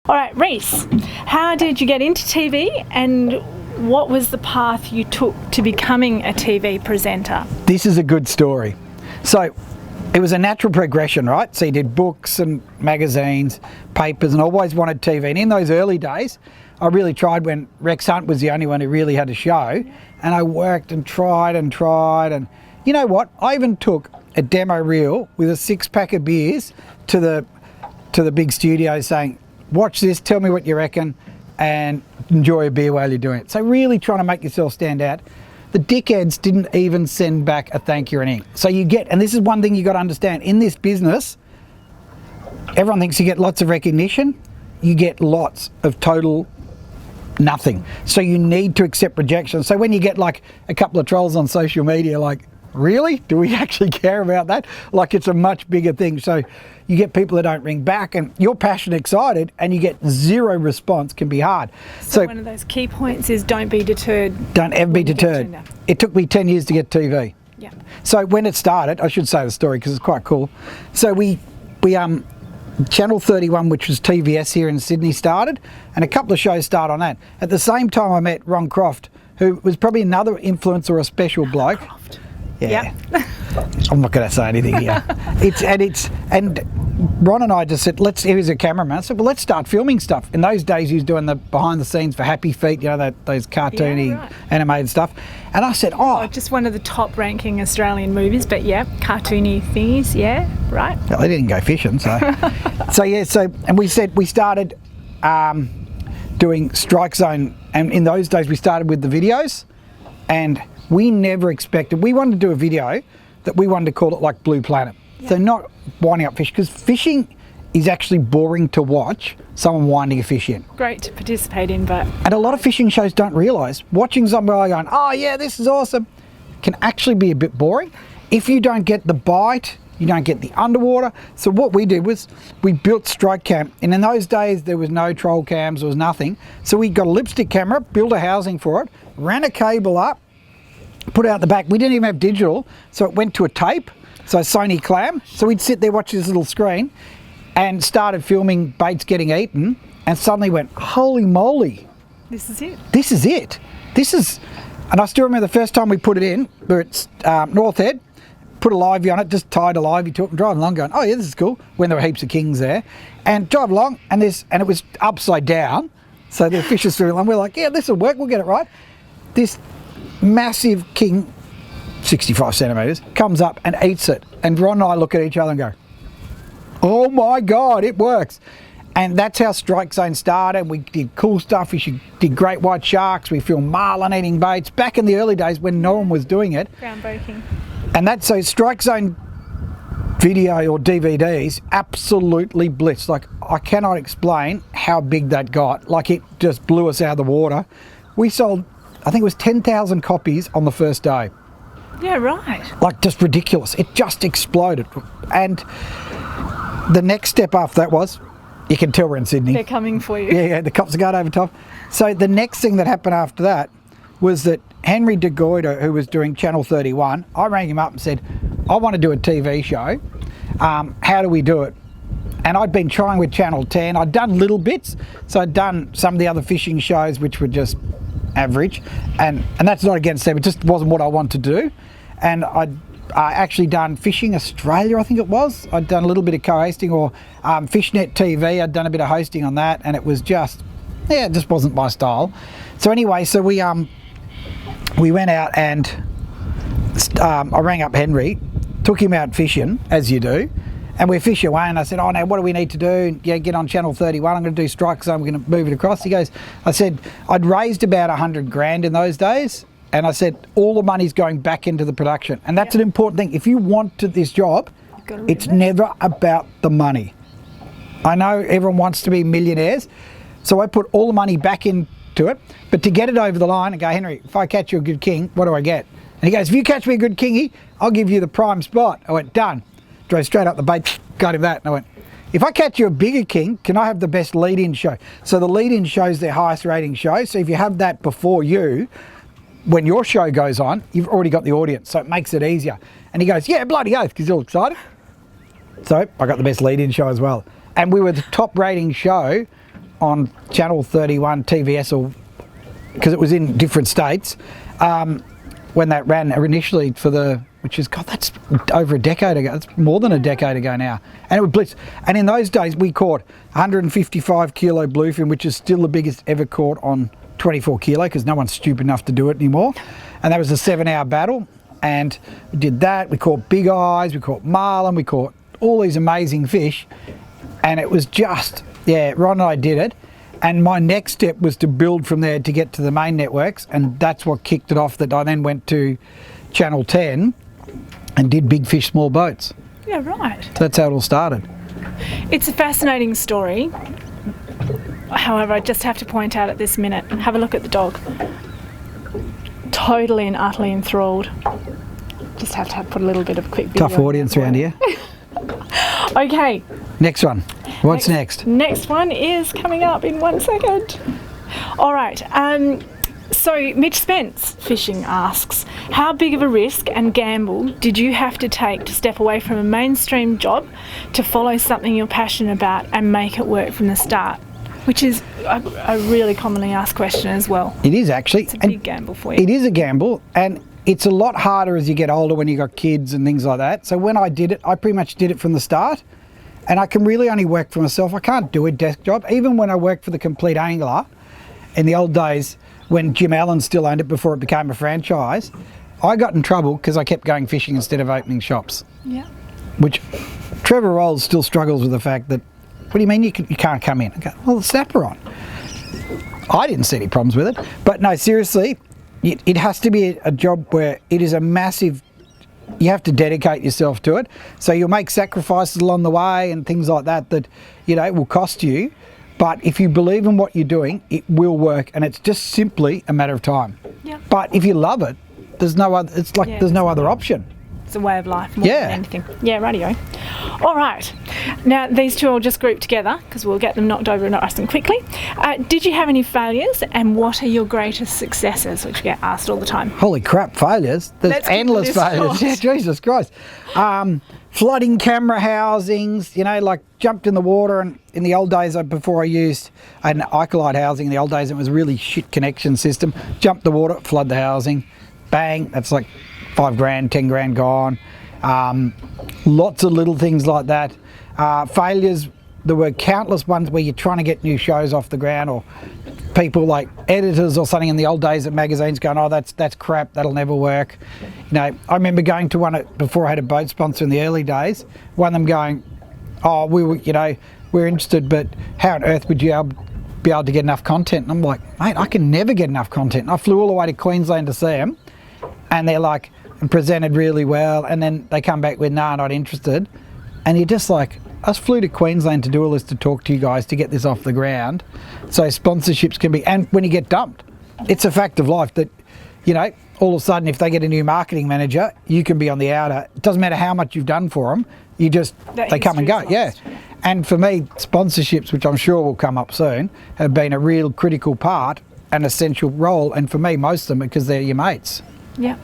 All right, Reese, how did you get into TV and what was the path you took to becoming a TV presenter? This is a good story. So it was a natural progression, right? So you did books and magazines, papers, and always wanted TV. And in those early days, I really tried when Rex Hunt was the only one who really had a show. And I worked and tried. And you know what? I even took a demo reel with a 6-pack of beers to the big studio saying, watch this, tell me what you reckon, and enjoy a beer while you're doing it. So really trying to make yourself stand out. The dickheads didn't even send back a thank you or anything. So you get, and this is one thing you got to understand, in this business, everyone thinks you get lots of recognition, you get lots of total nothing. So you need to accept rejection. So when you get like a couple of trolls on social media like, really? Do we actually care about that? Like it's a much bigger thing. So you get people that don't ring back and you're passionate, excited, and you get zero response can be hard. So one of those key points is don't be deterred. Don't ever be deterred. It took me 10 years to get TV. Yeah. So when it started, I should say the story because it's quite cool. So we Channel 31, which was TVS here in Sydney, started, and a couple of shows started on that. At the same time I met Ron Croft, who was probably another influencer or a special bloke. Croft. Yeah. Yep. I'm not going to say anything here. And Ron and I just said, here's a cameraman. I said, well, let's start filming stuff. In those days, he was doing the behind the scenes for Happy Feet, you know, those cartoony animated stuff. And I said, just one of the top ranking Australian movies, but yeah, cartoony thingies, yeah, right. Well, they didn't go fishing, so. And we said, we started doing Strike Zone. And in those days, we started with the videos, and we never expected, we wanted to do a video that we wanted to call it like Blue Planet. Yeah. So not winding up fish, because fishing is actually boring to watch someone winding a fish in. Great to participate in, but... And a lot of fishing shows don't realise, watching somebody going, oh yeah, this is awesome, can actually be a bit boring. If you don't get the bite, you don't get the underwater. So what we did was we built Strike Cam, and in those days there was no troll cams, there was nothing. So we got a lipstick camera, built a housing for it, ran a cable up, put it out the back. We didn't even have digital, so it went to a tape, so Sony clam. So we'd sit there, watch this little screen, and started filming baits getting eaten, and suddenly went, holy moly. This is it. This is it. And I still remember the first time we put it in, we're at North Head, put a livey on it, just tied a livey to it and driving along going, oh yeah, this is cool, when there were heaps of kings there. And drive along, and it was upside down, so the fish is through along. We're like, yeah, this will work, we'll get it right. This massive king, 65 centimetres, comes up and eats it. And Ron and I look at each other and go, oh my God, it works. And that's how Strike Zone started. We did cool stuff. We did great white sharks. We filmed marlin eating baits back in the early days when no one was doing it. Groundbreaking. And so Strike Zone video or DVDs absolutely blitzed. Like, I cannot explain how big that got. Like, it just blew us out of the water. We sold, I think it was 10,000 copies on the first day. Yeah, right. Like, just ridiculous. It just exploded. And the next step after that was, you can tell we're in Sydney. They're coming for you. Yeah, the cops are going over top. So the next thing that happened after that was that Henry de Goyder, who was doing Channel 31, I rang him up and said, I want to do a TV show. How do we do it? And I'd been trying with Channel 10. I'd done little bits. So I'd done some of the other fishing shows, which were just average. And that's not against them. It just wasn't what I wanted to do. And I'd actually done Fishing Australia, I think it was. I'd done a little bit of co-hosting, or Fishnet TV. I'd done a bit of hosting on that, and it was just, it just wasn't my style. So anyway, so we went out and I rang up Henry, took him out fishing, as you do, and we fish away, and I said, oh no, what do we need to do? Yeah, get on Channel 31, I'm going to do Strike Zone, we're going to move it across. He goes, I said, I'd raised about 100 grand in those days, and I said, all the money's going back into the production. And that's an important thing. If you want this job, it's never about the money. I know everyone wants to be millionaires, so I put all the money back into it. But to get it over the line and go, Henry, if I catch you a good king, what do I get? And he goes, if you catch me a good kingy, I'll give you the prime spot. I went, done. Drove straight up the bait, got him that. And I went, if I catch you a bigger king, can I have the best lead-in show? So the lead-in show is their highest rating show. So if you have that before you, when your show goes on, you've already got the audience, so it makes it easier. And he goes, yeah, bloody oath, because he's all excited. So I got the best lead-in show as well. And we were the top rating show on Channel 31 TVS, or because it was in different states, when that ran initially for the, which is, God, that's over a decade ago. That's more than a decade ago now. And it would blitz. And in those days, we caught 155 kilo bluefin, which is still the biggest ever caught on 24 kilo, because no one's stupid enough to do it anymore. And that was a 7-hour battle. And we did that. We caught big eyes, we caught marlin, we caught all these amazing fish. And it was just, yeah, Ron and I did it. And my next step was to build from there to get to the main networks, and that's what kicked it off, that I then went to Channel 10 and did Big Fish, Small Boats. Yeah, right. So that's how it all started. It's a fascinating story. However, I just have to point out at this minute, have a look at the dog. Totally and utterly enthralled. Just have to put a little bit of quick video. Tough audience around here. Okay. Next one. What's next? Next one is coming up in 1 second. All right. So Mitch Spence Fishing asks, how big of a risk and gamble did you have to take to step away from a mainstream job to follow something you're passionate about and make it work from the start? Which is a really commonly asked question as well. It is actually. It's a big gamble for you. It is a gamble, and it's a lot harder as you get older when you've got kids and things like that. So when I did it, I pretty much did it from the start, and I can really only work for myself. I can't do a desk job. Even when I worked for the Complete Angler in the old days when Jim Allen still owned it before it became a franchise, I got in trouble because I kept going fishing instead of opening shops. Yeah. Which Trevor Rolls still struggles with the fact that, what do you mean you can't come in? I go, well, the snapper on. I didn't see any problems with it. But no, seriously, it has to be a job where it is a massive, you have to dedicate yourself to it. So you'll make sacrifices along the way and things like that it will cost you. But if you believe in what you're doing, it will work, and it's just simply a matter of time. Yeah. But if you love it, there's no other, it's like there's no other option. It's a way of life more than anything. Yeah, rightio. All right. Now, these two I'll just group together because we'll get them knocked over and ask them quickly. Did you have any failures, and what are your greatest successes, which we get asked all the time? Holy crap, failures. There's endless failures. Yeah, Jesus Christ. Flooding camera housings, like jumped in the water, and in the old days, before I used an Icolite housing, in the old days it was a really shit connection system. Jumped the water, flood the housing, bang, that's like $5,000, $10,000 gone. Lots of little things like that. Failures, there were countless ones where you're trying to get new shows off the ground, or people like editors or something in the old days at magazines going, oh, that's crap, that'll never work. I remember going to one before I had a boat sponsor in the early days, one of them going, oh, we're interested, but how on earth would you be able to get enough content? And I'm like, mate, I can never get enough content. And I flew all the way to Queensland to see them, and they're like, presented really well, and then they come back with, nah, not interested. And you're just like, I flew to Queensland to do all this, to talk to you guys, to get this off the ground, so sponsorships can be, and when you get dumped, it's a fact of life that, all of a sudden if they get a new marketing manager, you can be on the outer. It doesn't matter how much you've done for them, they come and go. Yeah. And for me, sponsorships, which I'm sure will come up soon, have been a real critical part, an essential role, and for me, most of them, because they're your mates. Yeah.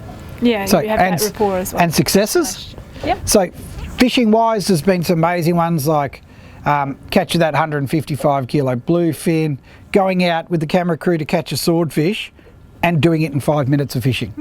Yeah, so, you have that rapport as well. And successes. Yep. So fishing wise, there's been some amazing ones, like catching that 155 kilo bluefin, going out with the camera crew to catch a swordfish and doing it in 5 minutes of fishing.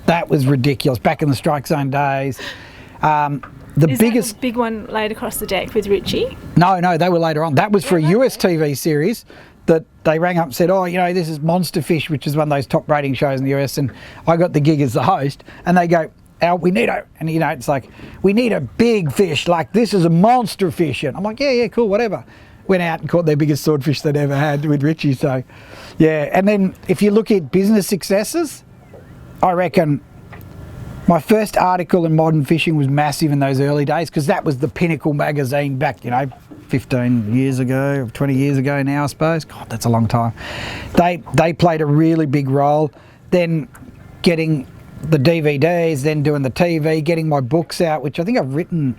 That was ridiculous, back in the strike zone days. Is biggest that the big one laid across the deck with Richie? No, they were later on. That was for a US TV series that they rang up and said, oh, this is Monster Fish, which is one of those top rating shows in the US, and I got the gig as the host, and they go, Al, we need it's like, we need a big fish, like this is a monster fish. And I'm like, yeah, cool, whatever. Went out and caught their biggest swordfish they'd ever had with Richie, so yeah. And then if you look at business successes, I reckon my first article in Modern Fishing was massive in those early days, because that was the pinnacle magazine back, 15 years ago, 20 years ago now, I suppose. God, that's a long time. They played a really big role. Then getting the DVDs, then doing the TV, getting my books out, which I think I've written,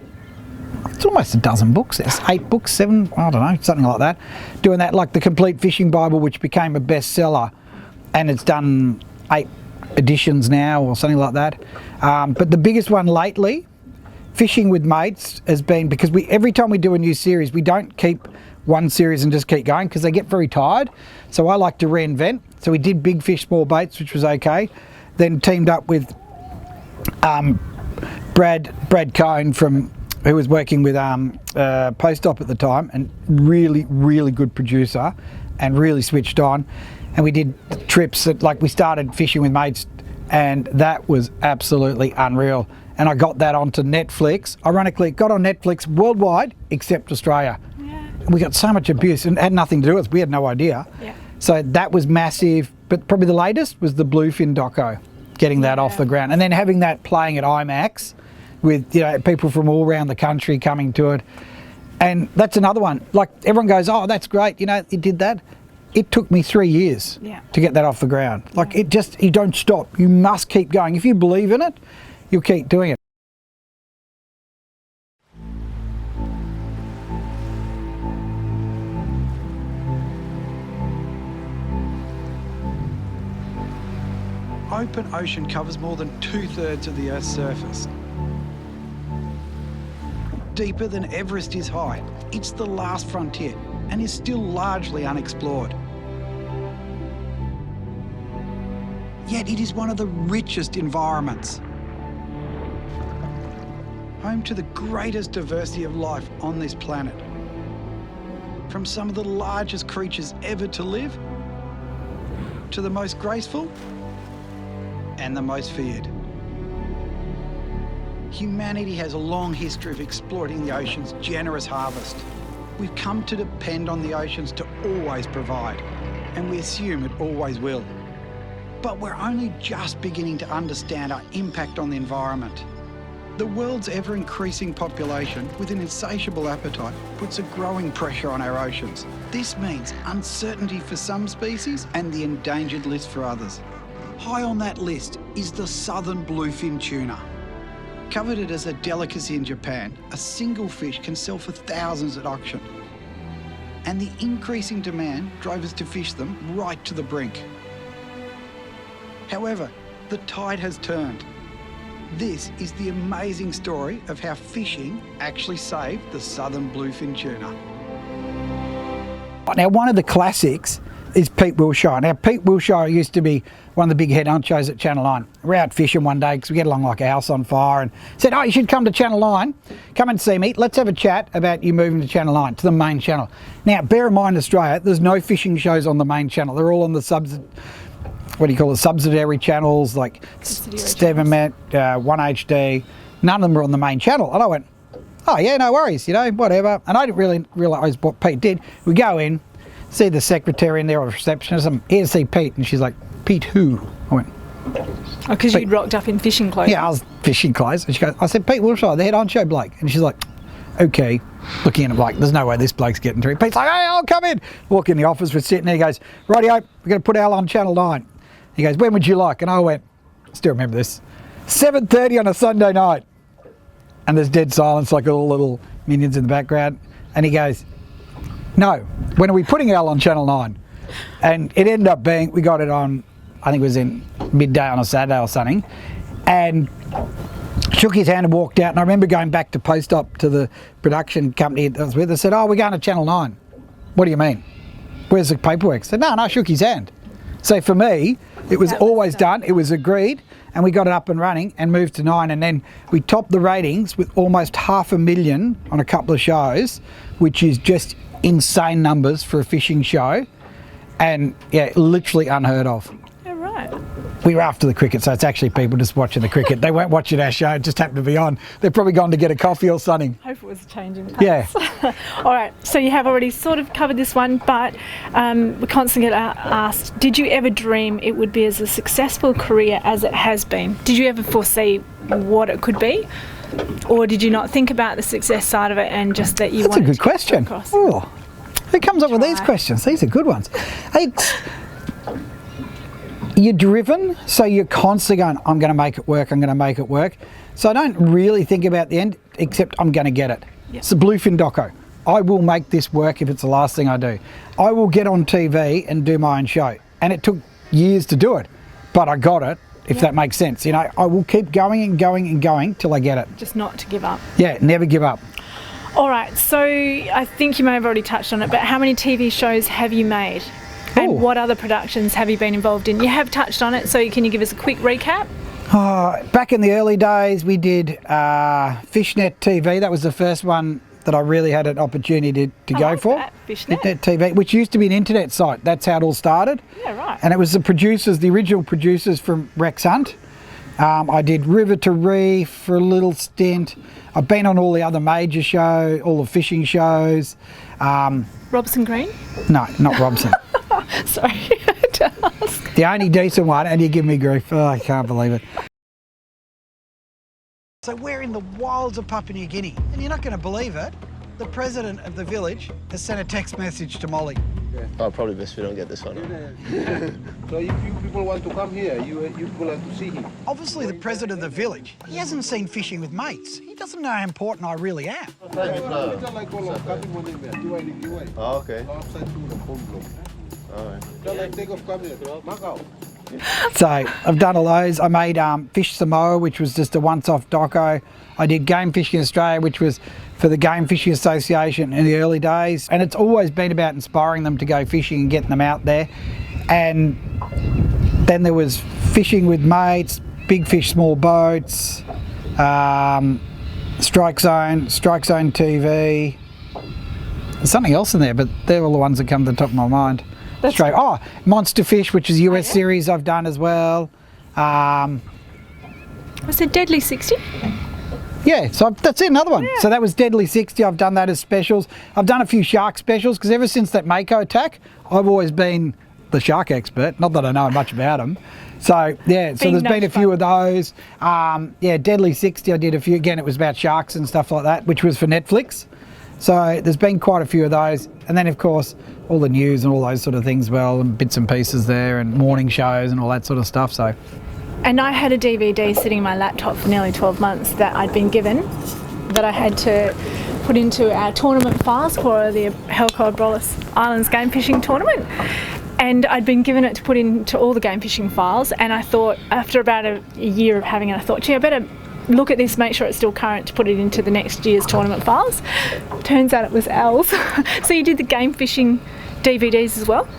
it's almost a dozen books. There's 8 books, 7, I don't know, something like that. Doing that, like the Complete Fishing Bible, which became a bestseller, and it's done 8 editions now or something like that. But the biggest one lately, Fishing with Mates, has been, because every time we do a new series, we don't keep one series and just keep going because they get very tired. So I like to reinvent. So we did big fish, small baits, which was okay. Then teamed up with Brad Cohn who was working with Post-Op at the time, and really good producer and really switched on. And we did trips that, like, we started fishing with mates, and that was absolutely unreal. And I got that onto Netflix. Ironically, it got on Netflix worldwide except Australia. Yeah. We got so much abuse, and it had nothing to do with us. We had no idea. Yeah. So that was massive. But probably the latest was the Bluefin doco, getting that off the ground, and then having that playing at IMAX with, you know, people from all around the country coming to it. And that's another one. Like, everyone goes, oh, that's great, you know, you did that. It took me 3 years to get that off the ground. Like, it just, you don't stop. You must keep going. If you believe in it, you'll keep doing it. Open ocean covers more than 2/3 of the Earth's surface. Deeper than Everest is high, it's the last frontier and is still largely unexplored. Yet it is one of the richest environments. Home to the greatest diversity of life on this planet. From some of the largest creatures ever to live, to the most graceful and the most feared. Humanity has a long history of exploiting the ocean's generous harvest. We've come to depend on the oceans to always provide, and we assume it always will. But we're only just beginning to understand our impact on the environment. The world's ever-increasing population, with an insatiable appetite, puts a growing pressure on our oceans. This means uncertainty for some species and the endangered list for others. High on that list is the southern bluefin tuna. Coveted as a delicacy in Japan, a single fish can sell for thousands at auction. And the increasing demand drove us to fish them right to the brink. However, the tide has turned. This is the amazing story of how fishing actually saved the southern bluefin tuna. Now, one of the classics is Pete Wilshire. Now, Pete Wilshire used to be one of the big head honchos at Channel 9. We're out fishing one day because we get along like a house on fire, and said, oh, you should come to Channel 9, come and see me. Let's have a chat about you moving to Channel 9, to the main channel. Now, bear in mind, Australia, there's no fishing shows on the main channel. They're all on the subsidiary channels, like Stephen Met, 1HD. None of them are on the main channel. And I went, oh yeah, no worries, you know, whatever. And I didn't really realise what Pete did. We go in, see the secretary in there or the receptionist, I'm here to see Pete. And she's like, Pete who? I went, oh, because you'd rocked up in fishing clothes. Yeah, I was fishing clothes. And she goes, I said, Pete Wilshire, the head honcho bloke. And she's like, okay. Looking at him like, there's no way this bloke's getting through. Pete's like, hey, I'll come in. Walk in the office, we're sitting there, he goes, rightio, we're going to put Al on Channel 9. He goes, when would you like? And I went, still remember this, 7:30 on a Sunday night. And there's dead silence, like all little minions in the background. And he goes, no, when are we putting Al on Channel 9? And it ended up being, we got it on, I think it was in midday on a Saturday or something, and shook his hand and walked out. And I remember going back to Post-Op to the production company I was with. I said, oh, we're going to Channel 9. What do you mean? Where's the paperwork? I said, no, I shook his hand. So for me, it was always done, it was agreed, and we got it up and running and moved to 9, and then we topped the ratings with almost 500,000 on a couple of shows, which is just insane numbers for a fishing show, and yeah, literally unheard of. Yeah, right. We were after the cricket, so it's actually people just watching the cricket. They weren't watching our show, it just happened to be on. They've probably gone to get a coffee or something. Hope it was a change in pace. Yeah. All right, so you have already sort of covered this one, but we constantly get asked, did you ever dream it would be as a successful career as it has been? Did you ever foresee what it could be? Or did you not think about the success side of it and just that you That's wanted a good question. Oh, who comes up with these questions? These are good ones. Hey, you're driven, so you're constantly going, I'm going to make it work, I'm going to make it work. So I don't really think about the end, except I'm going to get it. Yep. It's the Bluefin doco. I will make this work if it's the last thing I do. I will get on TV and do my own show. And it took years to do it, but I got it, if that makes sense. You know, I will keep going and going and going till I get it. Just not to give up. Yeah, never give up. All right, so I think you may have already touched on it, but how many TV shows have you made? And Ooh. what other productions have you been involved in? You have touched on it, so can you give us a quick recap? Back in the early days, we did Fishnet TV. That was the first one that I really had an opportunity to go like for. that, Fishnet. TV, which used to be an internet site. That's how it all started. Yeah, right. And it was the producers, the original producers from Rex Hunt. I did River to Reef for a little stint. I've been on all the other major shows, all the fishing shows. Robson Green? No, not Robson. Sorry, I had to ask. The only decent one, and you give me grief. Oh, I can't believe it. So we're in the wilds of Papua New Guinea, and you're not going to believe it. The president of the village has sent a text message to Molly. Oh, probably best we don't get this one. So if you people want to come here, you people have to see him. Obviously, the president of the village, he hasn't seen fishing with mates. He doesn't know how important I really am. Oh, okay. So I've done all those. I made Fish Samoa, which was just a once-off doco. I did Game Fishing Australia, which was for the Game Fishing Association in the early days. And it's always been about inspiring them to go fishing and getting them out there. And then there was Fishing with Mates, Big Fish, Small Boats, Strike Zone TV. There's something else in there, but they're all the ones that come to the top of my mind. Straight. Oh, Monster Fish, which is a US series I've done as well. Was it Deadly 60? Yeah, so that's it, another one. Yeah. So that was Deadly 60. I've done that as specials. I've done a few shark specials because ever since that Mako attack, I've always been the shark expert. Not that I know much about them. So yeah, so there's been a few of those. Yeah, Deadly 60. I did a few. Again, it was about sharks and stuff like that, which was for Netflix. So there's been quite a few of those. And then of course, all the news and all those sort of things, well, and bits and pieces there, and morning shows and all that sort of stuff. So. And I had a DVD sitting in my laptop for nearly 12 months that I'd been given, that I had to put into our tournament files for the Helco Brollis Islands Game Fishing Tournament. And I'd been given it to put into all the game fishing files, and I thought, after about a year of having it, I thought, gee, I better look at this, make sure it's still current to put it into the next year's tournament files. Turns out it was Al's. So you did the game fishing DVDs as well?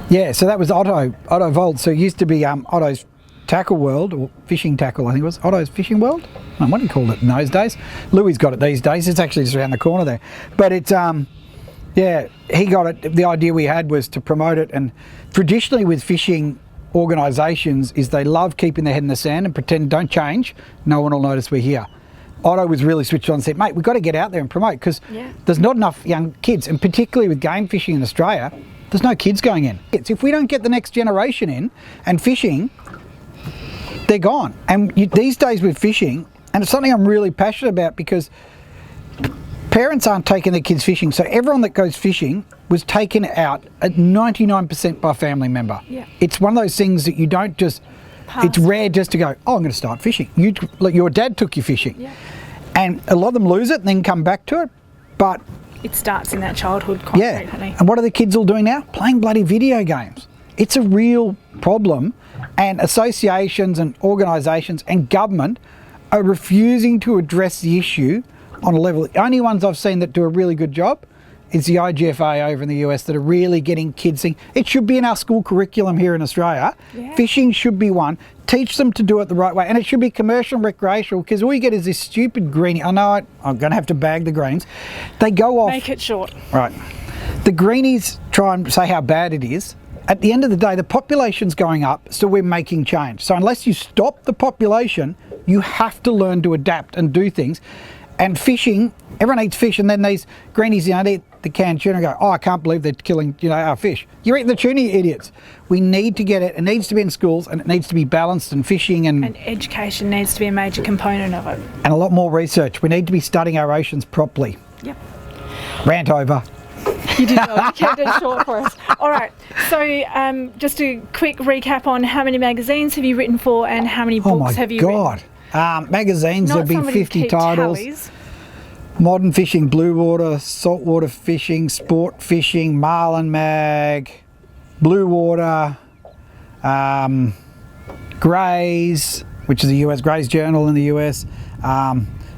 Yeah, so that was Otto Vold. So it used to be Otto's Tackle World, or Fishing Tackle, I think it was. Otto's Fishing World? I don't know what he called it in those days. Louis got it these days. It's actually just around the corner there. But it's, yeah, he got it. The idea we had was to promote it. And traditionally with fishing organisations is they love keeping their head in the sand and pretend don't change. No one will notice we're here. Otto was really switched on and said, mate, we've got to get out there and promote because there's not enough young kids. And particularly with game fishing in Australia, there's no kids going in. If we don't get the next generation in and fishing, they're gone. And these days with fishing, and it's something I'm really passionate about because parents aren't taking their kids fishing. So everyone that goes fishing was taken out at 99% by a family member. Yeah. It's one of those things that you don't just, it's rare just to go, oh, I'm going to start fishing. Like your dad took you fishing. Yeah. And a lot of them lose it and then come back to it. But it starts in that childhood concretely. Yeah. And what are the kids all doing now? Playing bloody video games. It's a real problem. And associations and organisations and government are refusing to address the issue on a level. The only ones I've seen that do a really good job is the IGFA over in the US that are really getting kids thinking. It should be in our school curriculum here in Australia. Yeah. Fishing should be one. Teach them to do it the right way. And it should be commercial and recreational because all you get is this stupid greenie. I know I'm going to have to bag the greens. They go off. Make it short. Right. The greenies try and say how bad it is. At the end of the day, the population's going up, so we're making change. So unless you stop the population, you have to learn to adapt and do things. And fishing, everyone eats fish, and then these greenies, they eat the canned tuna and go, oh, I can't believe they're killing, our fish. You're eating the tuna, you idiots. We need to get it. It needs to be in schools, and it needs to be balanced, and fishing and education needs to be a major component of it. And a lot more research. We need to be studying our oceans properly. Yep. Rant over. You did well. You kept it short for us. All right. So just a quick recap on how many magazines have you written for and how many books have you written? Oh, my God. Magazines, there'll be 50 titles. Tallies. Modern Fishing, Blue Water, Saltwater Fishing, Sport Fishing, Marlin Mag, Blue Water, Grays, which is a US, Grays Journal in the US.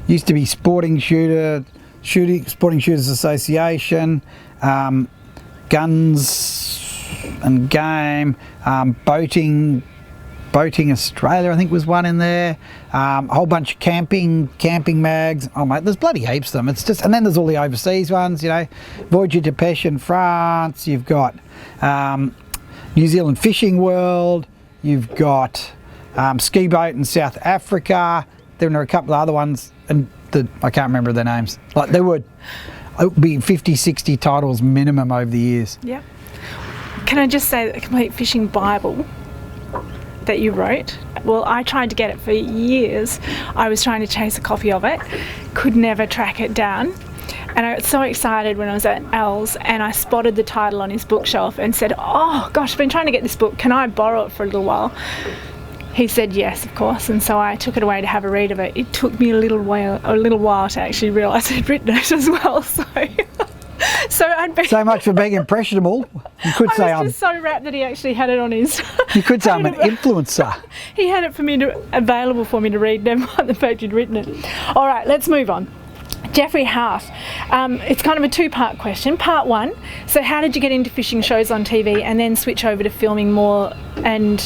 Used to be Sporting Shooter, Sporting Shooters Association, Guns and Game, Boating Australia, I think was one in there. A whole bunch of camping mags. Oh mate, there's bloody heaps of them. It's just, and then there's all the overseas ones. You know, Voyage to Pêche in France. You've got New Zealand Fishing World. You've got Ski Boat in South Africa. Then there are a couple of other ones, and I can't remember their names. Like it would be 50, 60 titles minimum over the years. Yeah. Can I just say that the Complete Fishing Bible that you wrote, well, I tried to get it for years. I was trying to chase a copy of it, could never track it down. And I got so excited when I was at Al's and I spotted the title on his bookshelf and said, oh gosh, I've been trying to get this book, can I borrow it for a little while? He said yes, of course, and so I took it away to have a read of it. It took me a little while to actually realise I'd written it as well, so I'd be... So much for being impressionable. You could say I was just so rapt that he actually had it on his... You could say I'm an influencer. He had it for me available for me to read, never mind the fact you'd written it. All right, let's move on. Jeffrey House. It's kind of a two-part question. Part one, so how did you get into fishing shows on TV and then switch over to filming more than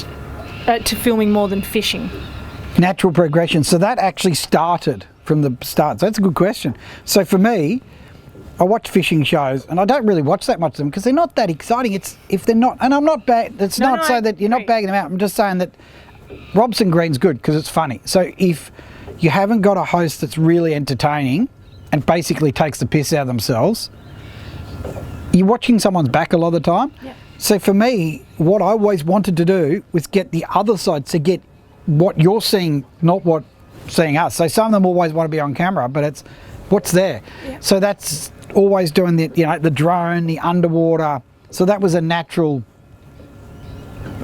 fishing? Natural progression. So that actually started from the start. So that's a good question. So for me, I watch fishing shows and I don't really watch that much of them because they're not that exciting. It's if they're not, and I'm not bad. It's not so that you're not bagging them out. I'm just saying that Robson Green's good because it's funny. So if you haven't got a host that's really entertaining and basically takes the piss out of themselves, you're watching someone's back a lot of the time. Yeah. So for me, what I always wanted to do was get the other side, to get what you're seeing, not what seeing us. So some of them always want to be on camera, but it's what's there. Yeah. So that's always doing the drone, the underwater. So that was a natural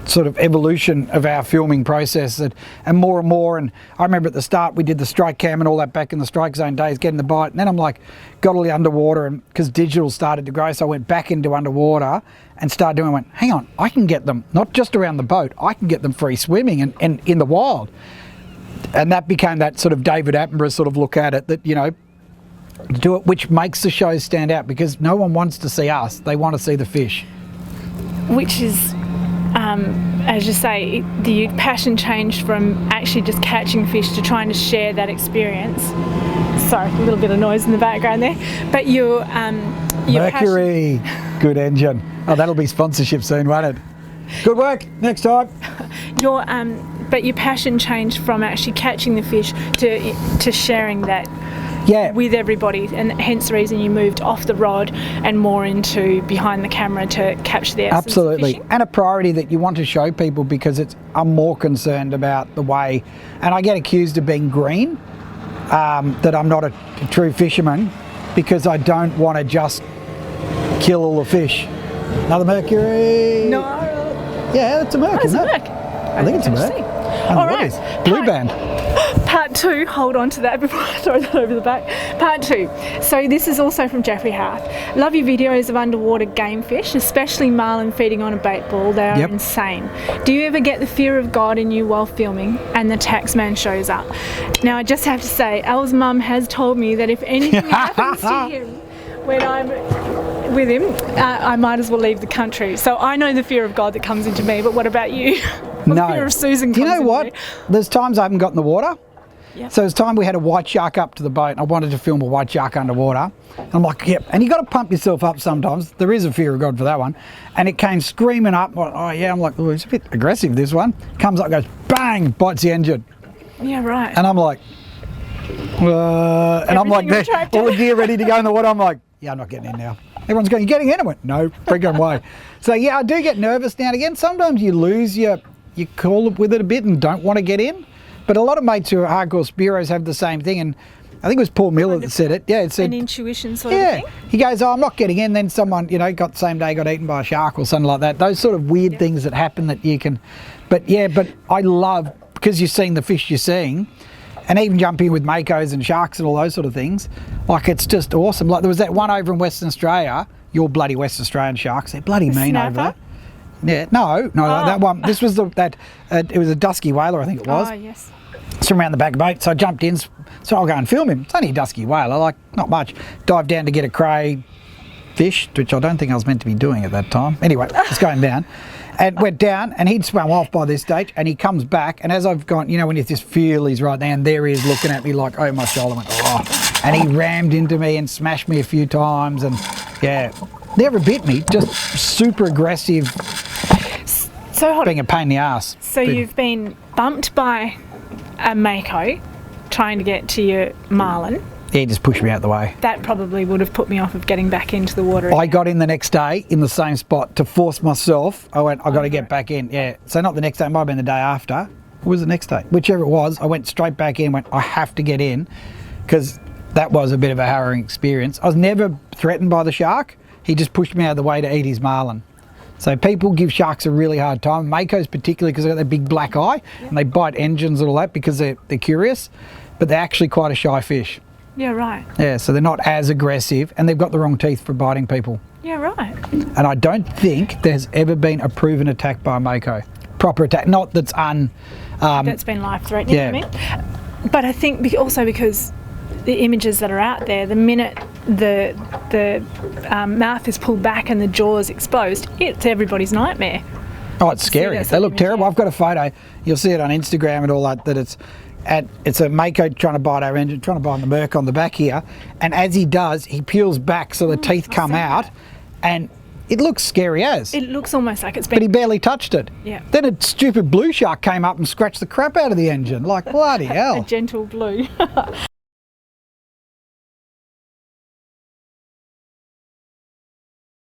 sort of evolution of our filming process, and more. And I remember at the start we did the strike cam and all that back in the strike zone days, getting the bite. And then I'm like, got all the underwater, and because digital started to grow, so I went back into underwater and started doing. I went, hang on, I can get them not just around the boat, I can get them free swimming and in the wild. And that became that sort of David Attenborough sort of look at it, that do it, which makes the shows stand out because no one wants to see us, they want to see the fish. Which is, as you say, the passion changed from actually just catching fish to trying to share that experience. Sorry, a little bit of noise in the background there. But your Mercury, good engine. Oh, that'll be sponsorship soon, won't it? Good work, next time. But your passion changed from actually catching the fish to sharing that. Yeah. With everybody, and hence the reason you moved off the rod and more into behind the camera to capture the essence Absolutely. of fishing. And a priority that you want to show people because I'm more concerned about the way, and I get accused of being green, that I'm not a true fisherman because I don't want to just kill all the fish. Another Mercury? No. Yeah, that's a Merc, isn't it? I think it's a Merc. All right. Blue band. Part two, hold on to that before I throw that over the back. Part two. So this is also from Jeffrey House. Love your videos of underwater game fish, especially marlin feeding on a bait ball. They are insane. Do you ever get the fear of God in you while filming and the taxman shows up? Now I just have to say, Al's mum has told me that if anything happens to him when I'm with him, I might as well leave the country. So I know the fear of God that comes into me, but what about you? No. Fear of Susan comes you know what? Me. There's times I haven't got in the water. Yep. So it's time we had a white shark up to the boat and I wanted to film a white shark underwater. And I'm like, yep. And you got to pump yourself up sometimes. There is a fear of God for that one. And it came screaming up. Oh yeah, I'm like, oh, it's a bit aggressive, this one. Comes up, goes bang, bites the engine. Yeah, right. And I'm like, and I'm like, all the gear ready to go in the water. I'm like, yeah, I'm not getting in now. Everyone's going, you're getting in? I went, no, freaking way. So yeah, I do get nervous now and again. Sometimes you lose you call with it a bit and don't want to get in. But a lot of mates who are hardcore spearos have the same thing, and I think it was Paul Miller that said it. Yeah, it said an intuition sort of thing. He goes, "Oh, I'm not getting in." Then someone, got the same day got eaten by a shark or something like that. Those sort of weird things that happen that you can. But I love because you're seeing the fish you're seeing, and even jumping with makos and sharks and all those sort of things. Like it's just awesome. Like there was that one over in Western Australia. Your bloody West Australian sharks, they're bloody mean over there. Yeah, no, that one. This was it was a dusky whaler, I think it was. Oh yes. swim around the back of the boat. So I jumped in, so I'll go and film him. It's only a dusky whaler, like not much. Dived down to get a cray fish, which I don't think I was meant to be doing at that time. Anyway, it's going down. And went down, and he'd swum off by this stage, and he comes back, and as I've gone, you know, when you just feel he's right there, and there he is looking at me like, oh, my shoulder went, oh. And he rammed into me and smashed me a few times, and yeah, never bit me, just super aggressive, So being a pain in the ass. So you've been bumped by a mako trying to get to your marlin. Yeah, he just pushed me out the way. That probably would have put me off of getting back into the water again. I got in the next day in the same spot to force myself. I went, I've got to get back in. Yeah, so not the next day, it might have been the day after. Or was it the next day? Whichever it was, I went straight back in, went, I have to get in, because that was a bit of a harrowing experience. I was never threatened by the shark. He just pushed me out of the way to eat his marlin. So people give sharks a really hard time. Makos particularly, because they've got that big black eye, and they bite engines and all that because they're curious, but they're actually quite a shy fish. Yeah, right. Yeah, so they're not as aggressive, and they've got the wrong teeth for biting people. Yeah, right. And I don't think there's ever been a proven attack by a mako. Proper attack, not that's That's been life-threatening, yeah. I mean. But I think also because the images that are out there, the minute the mouth is pulled back and the jaw is exposed, it's everybody's nightmare. Oh, it's scary. They look terrible. I've got a photo. You'll see it on Instagram and all that it's a mako trying to bite our engine, trying to bite the Merc on the back here, and as he does, he peels back so the teeth come out, and it looks scary as. It looks almost like it's been... But he barely touched it. Yeah. Then a stupid blue shark came up and scratched the crap out of the engine. Like, bloody hell. A gentle blue.